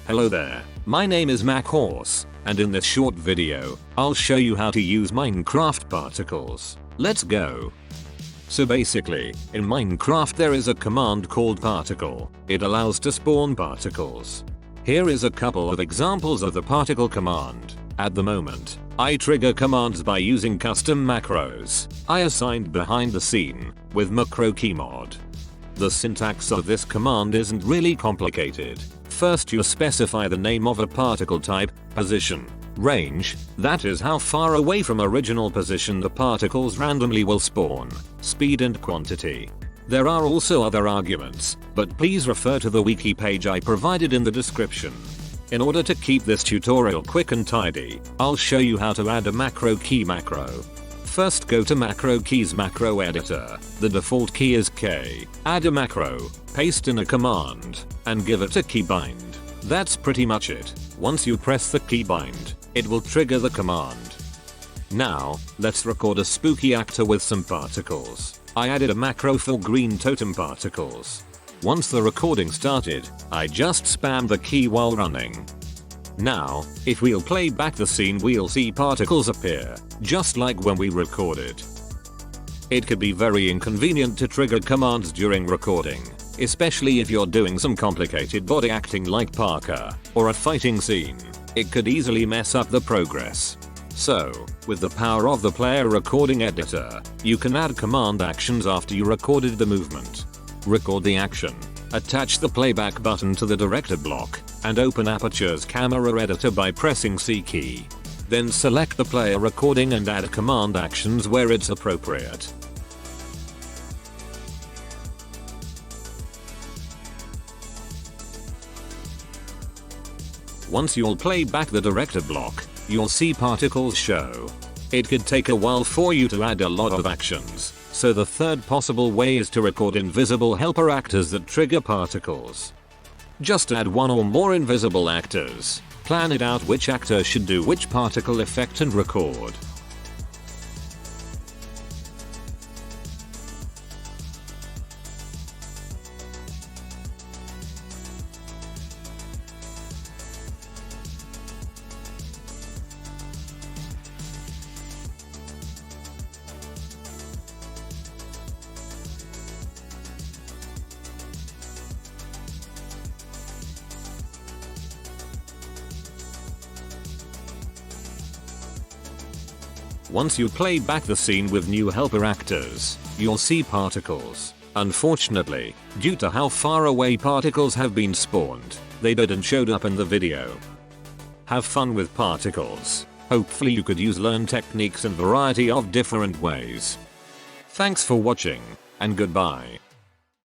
Hello there, my name is McHorse, and in this short video, I'll show you how to use Minecraft particles. Let's go. So basically, in Minecraft there is a command called particle. It allows to spawn particles. Here is a couple of examples of the particle command. At the moment, I trigger commands by using custom macros I assigned behind the scene with macro keymod. The syntax of this command isn't really complicated. First you specify the name of a particle type, position, range, that is how far away from original position the particles randomly will spawn, speed and quantity. There are also other arguments, but please refer to the wiki page I provided in the description. In order to keep this tutorial quick and tidy, I'll show you how to add a macro key macro. First go to macro keys macro editor, the default key is K, add a macro, paste in a command, and give it a keybind. That's pretty much it. Once you press the keybind, it will trigger the command. Now, let's record a spooky actor with some particles. I added a macro for green totem particles. Once the recording started, I just spammed the key while running. Now, if we'll play back the scene we'll see particles appear, just like when we recorded. It could be very inconvenient to trigger commands during recording, especially if you're doing some complicated body acting like parkour, or a fighting scene. It could easily mess up the progress. So, with the power of the player recording editor, you can add command actions after you recorded the movement. Record the action, attach the playback button to the director block, and open Aperture's camera editor by pressing C key. Then select the player recording and add command actions where it's appropriate. Once you'll play back the director block, you'll see particles show. It could take a while for you to add a lot of actions, so the third possible way is to record invisible helper actors that trigger particles. Just add one or more invisible actors, plan it out which actor should do which particle effect and record. Once you play back the scene with new helper actors, you'll see particles. Unfortunately, due to how far away particles have been spawned, they didn't show up in the video. Have fun with particles. Hopefully you could learn techniques in variety of different ways. Thanks for watching, and goodbye.